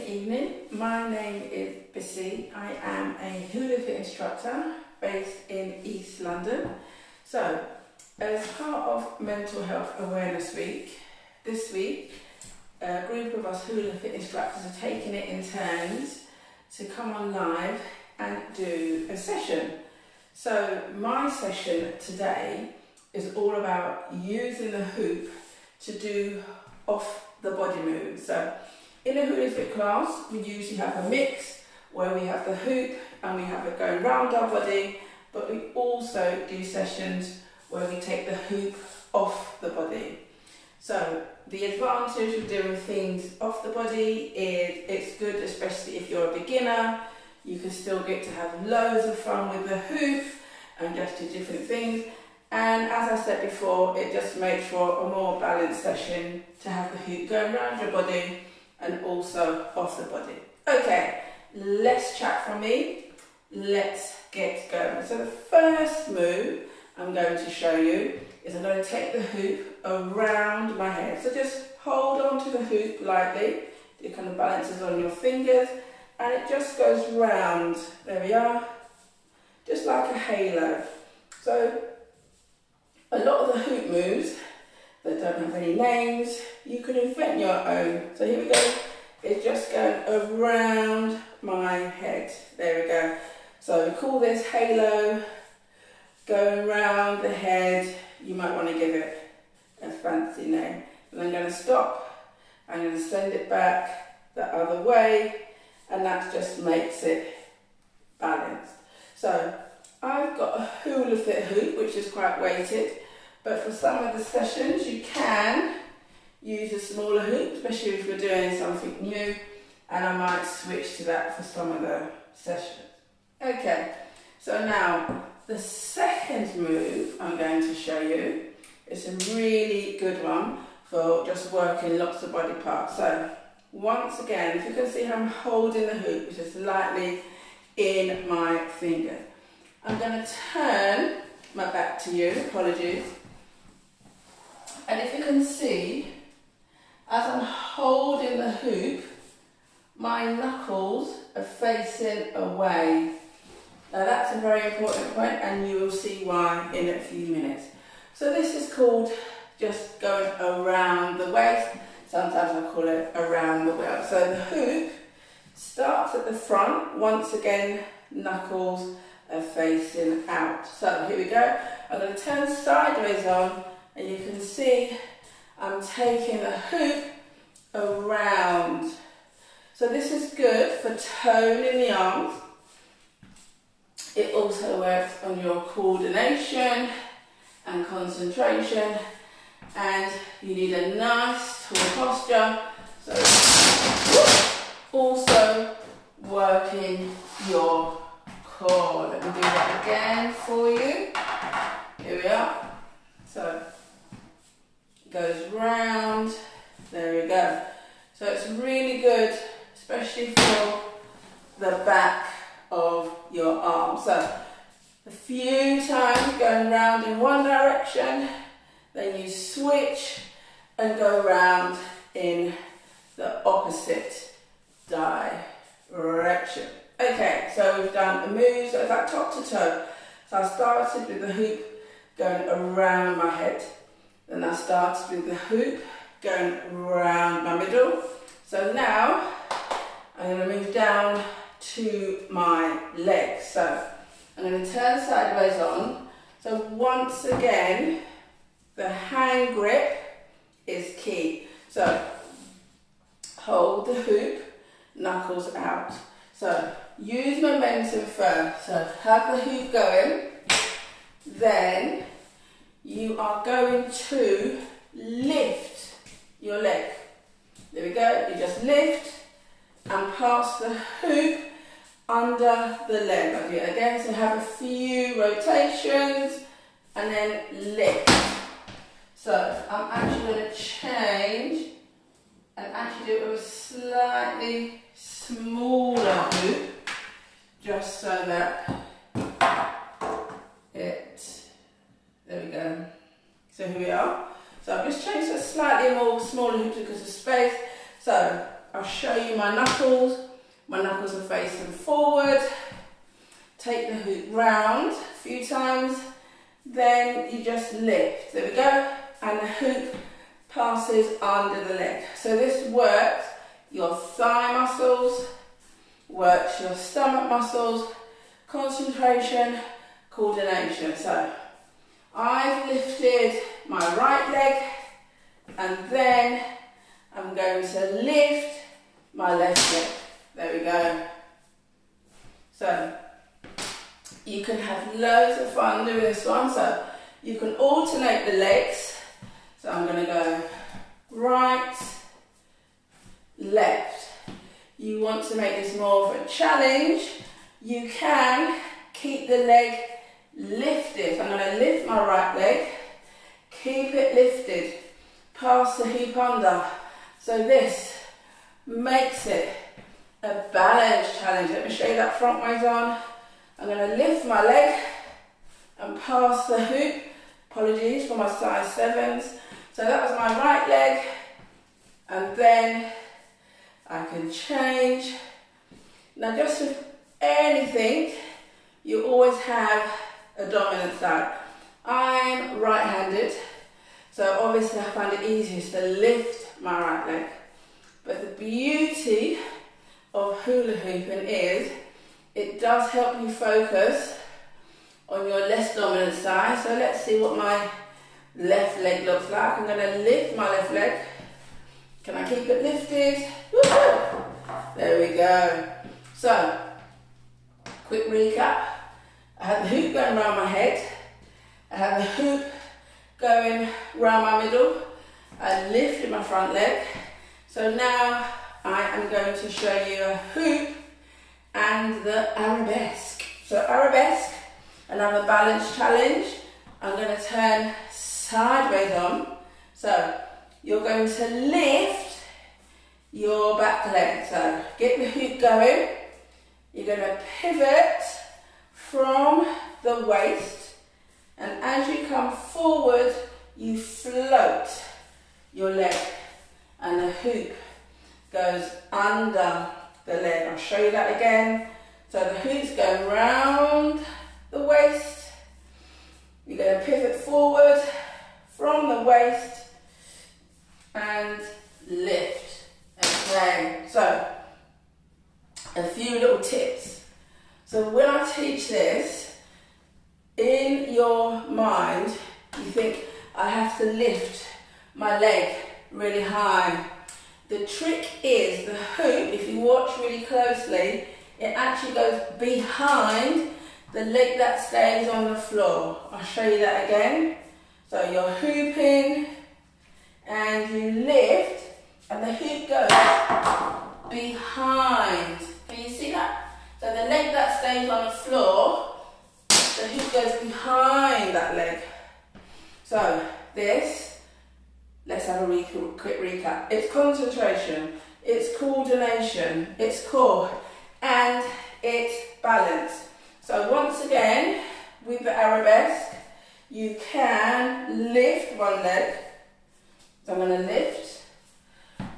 evening. My name is Bissy. I am a HulaFit instructor based in East London. So, as part of Mental Health Awareness Week, this week, a group of us HulaFit instructors are taking it in turns to come on live and do a session. So, my session today is all about using the hoop to do off the body moves. So, in a HulaFit class, we usually have a mix where we have the hoop and we have it going round our body, but we also do sessions where we take the hoop off the body. So the advantage of doing things off the body is it's good, especially if you're a beginner. You can still get to have loads of fun with the hoop and just do different things. And as I said before, it just makes for a more balanced session to have the hoop going around your body and also off the body. Okay, let's chat from me. Let's get going. So the first move I'm going to show you is I'm going to take the hoop around my head. So just hold on to the hoop lightly. It kind of balances on your fingers and it just goes round. There we are. Just like a halo. So a lot of the hoop moves that don't have any names, you can invent your own. So here we go, it's just going around my head. There we go. So we call this halo, going around the head. You might want to give it a fancy name. And I'm going to stop, I'm going to send it back the other way, and that just makes it balanced. So I've got a HulaFit hoop, which is quite weighted. But for some of the sessions, you can use a smaller hoop, especially if you're doing something new, and I might switch to that for some of the sessions. Okay, so now the second move I'm going to show you is a really good one for just working lots of body parts. So once again, if you can see how I'm holding the hoop, which is lightly in my finger, I'm going to turn my back to you, apologies. And if you can see, as I'm holding the hoop, my knuckles are facing away. Now that's a very important point, and you will see why in a few minutes. So this is called just going around the waist. Sometimes I call it around the wheel. So the hoop starts at the front. Once again, knuckles are facing out. So here we go. I'm going to turn sideways on. And you can see I'm taking the hoop around. So this is good for toning the arms. It also works on your coordination and concentration. And you need a nice tall posture. So also working your core. Let me do that again for you. Here we are. So goes round, there we go. So it's really good, especially for the back of your arm. So a few times going round in one direction, then you switch and go round in the opposite direction. Okay, so we've done the moves, so it's like top to toe. So I started with the hoop going around my head. Then I started with the hoop going around my middle. So now I'm going to move down to my legs. So I'm going to turn sideways on. So once again, the hand grip is key. So hold the hoop, knuckles out. So use momentum first. So have the hoop going. Then you are going to lift your leg. There we go, you just lift and pass the hoop under the leg. I'll do it again, so have a few rotations and then lift. So I'm actually going to change and actually do it with a slightly smaller hoop, just so that there we go. So here we are. So I've just changed to a slightly more smaller hoop because of space. So I'll show you my knuckles. My knuckles are facing forward. Take the hoop round a few times. Then you just lift. There we go. And the hoop passes under the leg. So this works your thigh muscles, works your stomach muscles, concentration, coordination. So I've lifted my right leg and then I'm going to lift my left leg. There we go. So you can have loads of fun doing this one. So you can alternate the legs. So I'm going to go right, left. You want to make this more of a challenge, you can keep the leg lifted. I'm going to lift my right leg, keep it lifted, pass the hoop under. So this makes it a balance challenge. Let me show you that front ways on. I'm going to lift my leg and pass the hoop. Apologies for my size 7s. So that was my right leg, and then I can change. Now just with anything, you always have a dominant side. I'm right-handed, so obviously I find it easiest to lift my right leg. But the beauty of hula hooping is it does help you focus on your less dominant side. So let's see what my left leg looks like. I'm going to lift my left leg. Can I keep it lifted? Woo-hoo! There we go. So, quick recap. I have the hoop going around my head. I have the hoop going around my middle. I lifted my front leg. So now I am going to show you a hoop and the arabesque. So arabesque, another balance challenge. I'm going to turn sideways on. So you're going to lift your back leg. So get the hoop going. You're going to pivot from the waist, and as you come forward, you float your leg, and the hoop goes under the leg. I'll show you that again. So the hoop's going round the waist. You're going to pivot forward from the waist and lift. Okay, so a few little tips. So when I teach this, in your mind, you think, I have to lift my leg really high. The trick is the hoop, if you watch really closely, it actually goes behind the leg that stays on the floor. I'll show you that again. So you're hooping and you lift and the hoop goes behind. Can you see that? So the leg that stays on the floor, the hoop goes behind that leg. So this, let's have a quick recap. It's concentration, it's coordination, it's core, and it's balance. So once again, with the arabesque, you can lift one leg. So I'm going to lift,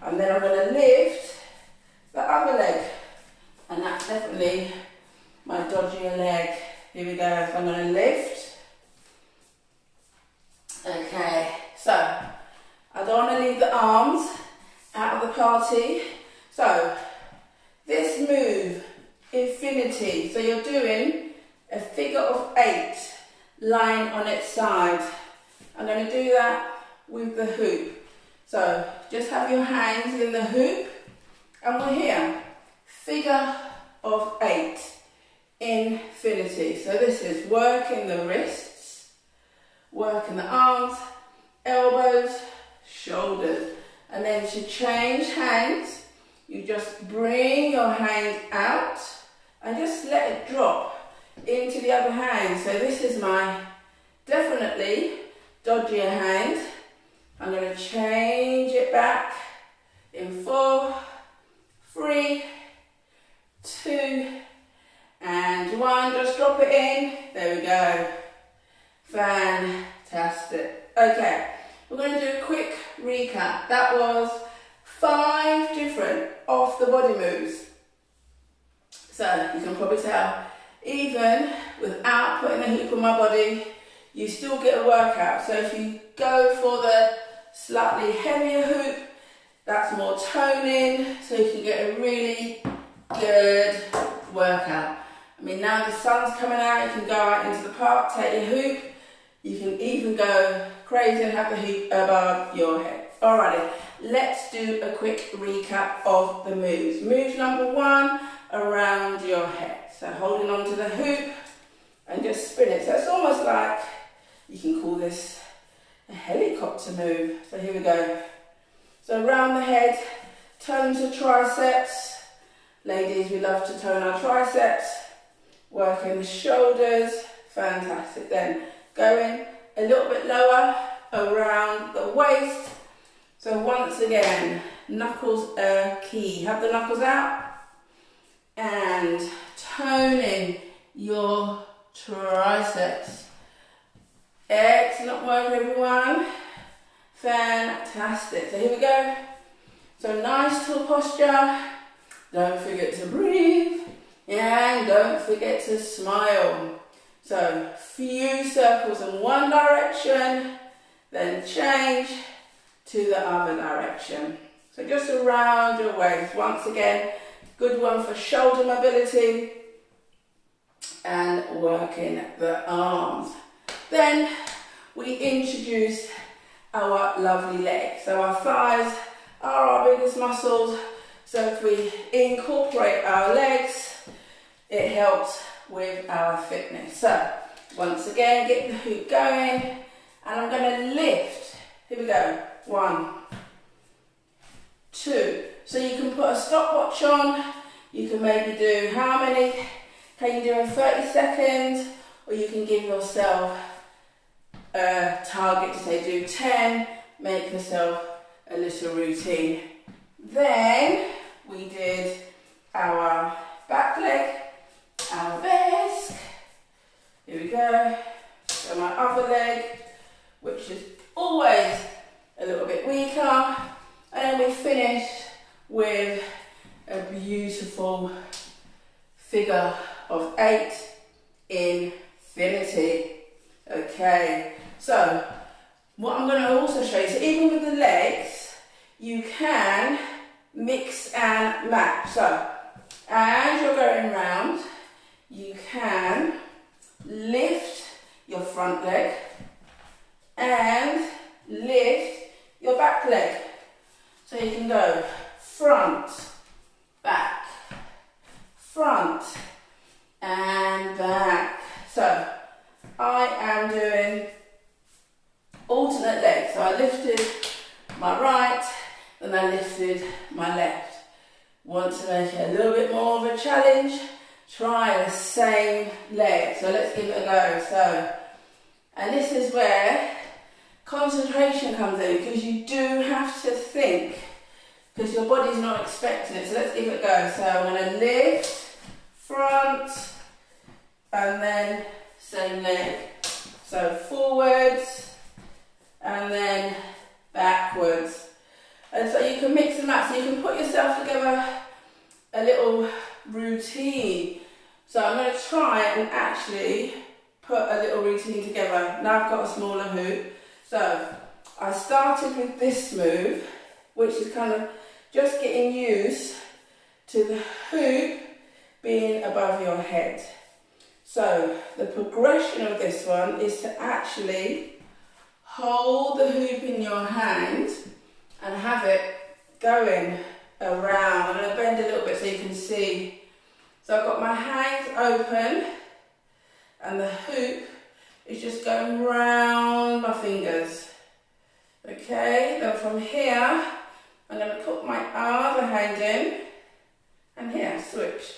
and then I'm going to lift the other leg. And that's definitely my dodgier leg. Here we go. So I'm going to lift. Okay, so I don't want to leave the arms out of the party. So this move, infinity. So you're doing a figure of 8 lying on its side. I'm going to do that with the hoop. So just have your hands in the hoop and we're here. Figure of 8, infinity. So this is working the wrists, working the arms, elbows, shoulders. And then to change hands, you just bring your hand out and just let it drop into the other hand. So this is my definitely dodgier hand. I'm going to change it back in 4, 3, 2, and 1. Just drop it in. There we go. Fantastic. Okay, we're going to do a quick recap. That was 5 different off the body moves. So you can probably tell, even without putting a hoop on my body, you still get a workout. So if you go for the slightly heavier hoop, that's more toning, so you can get a really good workout. I mean, now the sun's coming out, you can go out into the park, take your hoop. You can even go crazy and have the hoop above your head. Alrighty, let's do a quick recap of the moves. Move number 1, around your head. So holding on to the hoop and just spin it. So it's almost like, you can call this a helicopter move. So here we go. So around the head, tone to triceps. Ladies, we love to tone our triceps. Working the shoulders. Fantastic. Then going a little bit lower around the waist. So once again, knuckles are key. Have the knuckles out and toning your triceps. Excellent work, everyone. Fantastic. So here we go. So nice tall posture. Don't forget to breathe and don't forget to smile. So few circles in one direction, then change to the other direction. So just around your waist. Once again, good one for shoulder mobility and working the arms. Then we introduce our lovely legs. So our thighs are our biggest muscles. So if we incorporate our legs, it helps with our fitness. So once again, get the hoop going, and I'm going to lift. Here we go. 1, 2. So you can put a stopwatch on. You can maybe do how many can you do in 30 seconds, or you can give yourself a target to say do 10. Make yourself a little routine. Then we did our back leg, our desk. Here we go. So my other leg, which is always a little bit weaker. And then we finish with a beautiful figure of 8, infinity. Okay, so what I'm going to also show you, so even with the legs, you can mix and match. So as you're going round, you can lift your front leg and lift your back leg. So you can go front, back, front and back. So I am doing alternate legs. So I lifted my right, then I lifted my left. Want to make it a little bit more of a challenge? Try the same leg. So let's give it a go. So, and this is where concentration comes in, because you do have to think, because your body's not expecting it. So let's give it a go. So I'm going to lift, front, and then same leg. So forwards, and then backwards. And so you can mix and match, so you can put yourself together a little routine. So I'm going to try and actually put a little routine together. Now I've got a smaller hoop. So I started with this move, which is kind of just getting used to the hoop being above your head. So the progression of this one is to actually hold the hoop in your hand and have it going around. I'm going to bend a little bit so you can see. So I've got my hands open and the hoop is just going round my fingers. Okay, then from here, I'm going to put my other hand in and here, switch.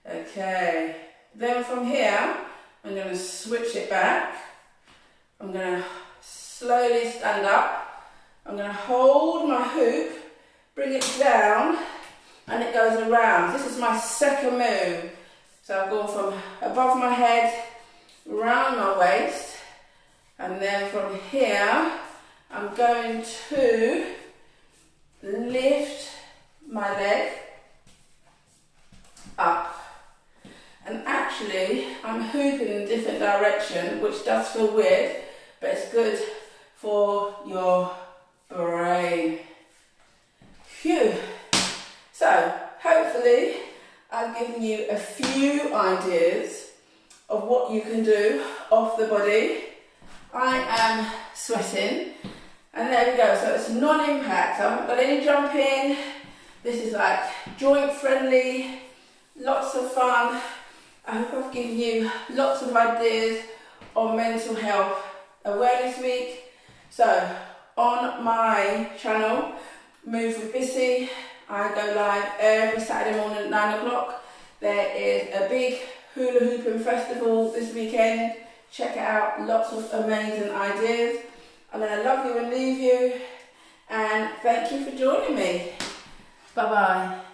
Okay, then from here, I'm going to switch it back. I'm going to slowly stand up. I'm going to hold my hoop, bring it down, and it goes around. This is my second move. So I've gone from above my head, round my waist, and then from here, I'm going to lift my leg up. And actually, I'm hooping in a different direction, which does feel weird, but it's good for your brain. Phew. So, hopefully, I've given you a few ideas of what you can do off the body. I am sweating, and there we go. So it's non-impact. I haven't got any jumping. This is like joint friendly, lots of fun. I hope I've given you lots of ideas on Mental Health Awareness Week. So on my channel, Move with Bissy, I go live every Saturday morning at 9 o'clock. There is a big hula hooping festival this weekend. Check it out, lots of amazing ideas. I'm going to love you and leave you, and thank you for joining me. Bye bye.